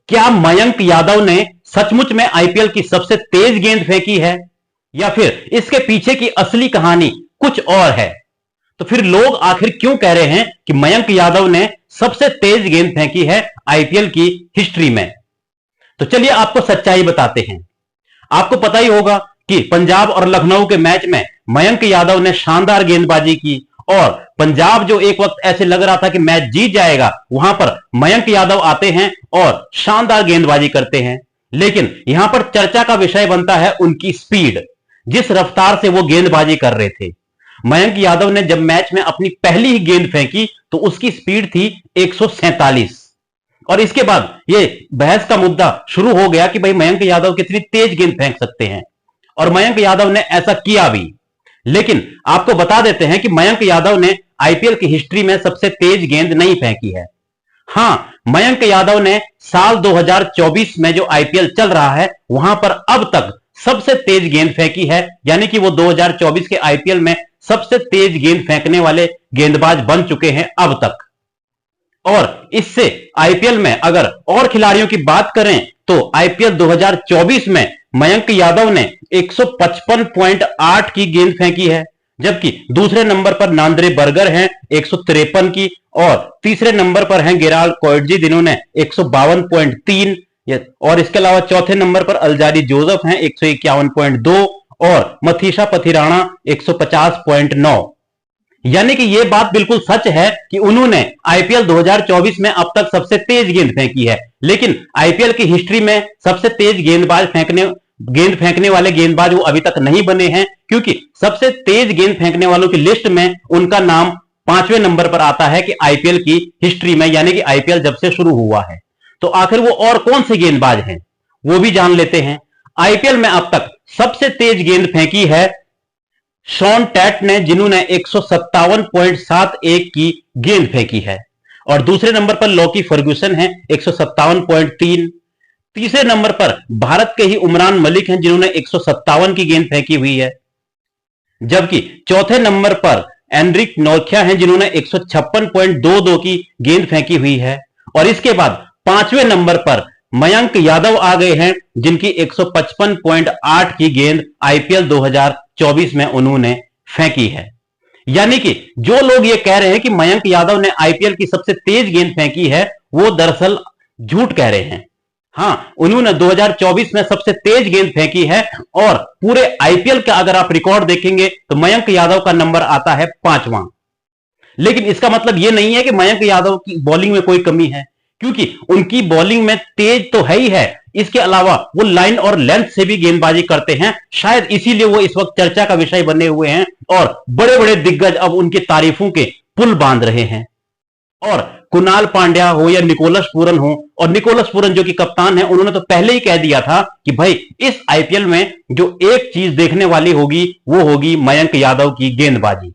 क्या मयंक यादव ने सचमुच में आईपीएल की सबसे तेज गेंद फेंकी है, या फिर इसके पीछे की असली कहानी कुछ और है? तो फिर लोग आखिर क्यों कह रहे हैं कि मयंक यादव ने सबसे तेज गेंद फेंकी है आईपीएल की हिस्ट्री में? तो चलिए आपको सच्चाई बताते हैं। आपको पता ही होगा कि पंजाब और लखनऊ के मैच में मयंक यादव ने शानदार गेंदबाजी की, और पंजाब जो एक वक्त ऐसे लग रहा था कि मैच जीत जाएगा, वहां पर मयंक यादव आते हैं और शानदार गेंदबाजी करते हैं। लेकिन यहां पर चर्चा का विषय बनता है उनकी स्पीड, जिस रफ्तार से वो गेंदबाजी कर रहे थे। मयंक यादव ने जब मैच में अपनी पहली ही गेंद फेंकी तो उसकी स्पीड थी 147, और इसके बाद ये बहस का मुद्दा शुरू हो गया कि भाई मयंक यादव कितनी तेज गेंद फेंक सकते हैं, और मयंक यादव ने ऐसा किया भी। लेकिन आपको बता देते हैं कि मयंक यादव ने आईपीएल की हिस्ट्री में सबसे तेज गेंद नहीं फेंकी है। हां, मयंक यादव ने साल 2024 में जो आईपीएल चल रहा है वहां पर अब तक सबसे तेज गेंद फेंकी है, यानी कि वो 2024 के आईपीएल में सबसे तेज गेंद फेंकने वाले गेंदबाज बन चुके हैं अब तक। और इससे आईपीएल में अगर और खिलाड़ियों की बात करें तो आईपीएल 2024 में मयंक यादव ने 155.8 की गेंद फेंकी है, जबकि दूसरे नंबर पर नांद्रे बर्गर हैं 153 की, और तीसरे नंबर पर हैं गेराल्ड कोएटजी जिन्होंने 152.3, और इसके अलावा चौथे नंबर पर अल्जारी जोसेफ हैं 151.2, और मथीशा पथिराणा 150.9। यानी कि यह बात बिल्कुल सच है कि उन्होंने आईपीएल 2024 में अब तक सबसे तेज गेंद फेंकी है, लेकिन आईपीएल की हिस्ट्री में सबसे तेज गेंद फेंकने वाले गेंदबाज वो अभी तक नहीं बने हैं, क्योंकि सबसे तेज गेंद फेंकने वालों की लिस्ट में उनका नाम 5वें नंबर पर आता है कि आईपीएल की हिस्ट्री में, यानी कि आईपीएल जब से शुरू हुआ है। तो आखिर वो और कौन से गेंदबाज हैं वो भी जान लेते हैं। आईपीएल में अब तक सबसे तेज गेंद फेंकी है शॉन टैट ने, जिन्होंने 157.71 की गेंद फेंकी है, और दूसरे नंबर पर लॉकी फर्ग्यूसन है 157.3। तीसरे नंबर पर भारत के ही उमरान मलिक हैं जिन्होंने 157 की गेंद फेंकी हुई है, जबकि चौथे नंबर पर एनरिक नोरख्या हैं जिन्होंने 156.22 की गेंद फेंकी हुई है, और इसके बाद 5वें नंबर पर मयंक यादव आ गए हैं जिनकी 155.8 की गेंद आईपीएल 2024 में उन्होंने फेंकी है। यानी कि जो लोग ये कह रहे हैं कि मयंक यादव ने आईपीएल की सबसे तेज गेंद फेंकी है, वो दरअसल झूठ कह रहे हैं। हां, उन्होंने 2024 में सबसे तेज गेंद फेंकी है, और पूरे आईपीएल का अगर आप रिकॉर्ड देखेंगे तो मयंक यादव का नंबर आता है 5वां। लेकिन इसका मतलब यह नहीं है कि मयंक यादव की बॉलिंग में कोई कमी है, क्योंकि उनकी बॉलिंग में तेज तो है ही है, इसके अलावा वो लाइन और लेंथ से भी गेंदबाजी करते हैं। शायद इसीलिए वो इस वक्त चर्चा का विषय बने हुए हैं, और बड़े बड़े दिग्गज अब उनकी तारीफों के पुल बांध रहे हैं। और कुणाल पांड्या हो या निकोलस पूरन हो, और निकोलस पूरन जो कि कप्तान है, उन्होंने तो पहले ही कह दिया था कि भाई इस आईपीएल में जो एक चीज देखने वाली होगी वो होगी मयंक यादव की गेंदबाजी।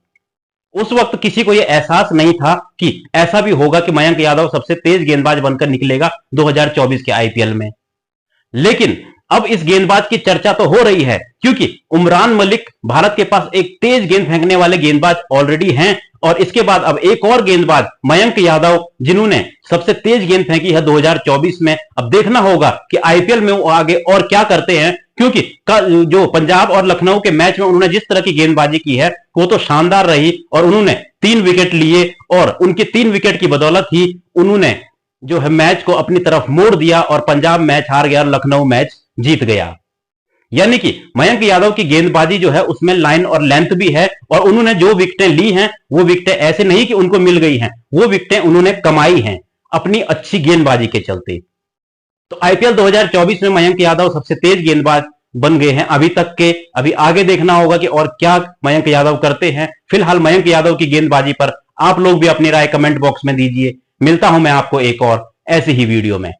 उस वक्त किसी को यह एहसास नहीं था कि ऐसा भी होगा कि मयंक यादव सबसे तेज गेंदबाज बनकर निकलेगा 2024 के आईपीएल में। लेकिन अब इस गेंदबाज की चर्चा तो हो रही है, क्योंकि उमरान मलिक भारत के पास एक तेज गेंद फेंकने वाले गेंदबाज ऑलरेडी हैं, और इसके बाद अब एक और गेंदबाज मयंक यादव जिन्होंने सबसे तेज गेंद फेंकी है 2024 में। अब देखना होगा कि आईपीएल में वो आगे और क्या करते हैं, क्योंकि जो पंजाब और लखनऊ के मैच में उन्होंने जिस तरह की गेंदबाजी की है वो तो शानदार रही, और उन्होंने 3 विकेट लिए, और उनके 3 विकेट की बदौलत ही उन्होंने जो है मैच को अपनी तरफ मोड़ दिया, और पंजाब मैच हार गया और लखनऊ मैच जीत गया। यानी कि मयंक यादव की गेंदबाजी जो है उसमें लाइन और लेंथ भी है, और उन्होंने जो विकेटें ली हैं वो विकेटें ऐसे नहीं कि उनको मिल गई हैं, वो विकेटें उन्होंने कमाई हैं अपनी अच्छी गेंदबाजी के चलते। तो आईपीएल 2024 में मयंक यादव सबसे तेज गेंदबाज बन गए हैं अभी तक के। अभी आगे देखना होगा कि और क्या मयंक यादव करते हैं। फिलहाल मयंक यादव की गेंदबाजी पर आप लोग भी अपनी राय कमेंट बॉक्स में दीजिए। मिलता हूं मैं आपको एक और ऐसी ही वीडियो में।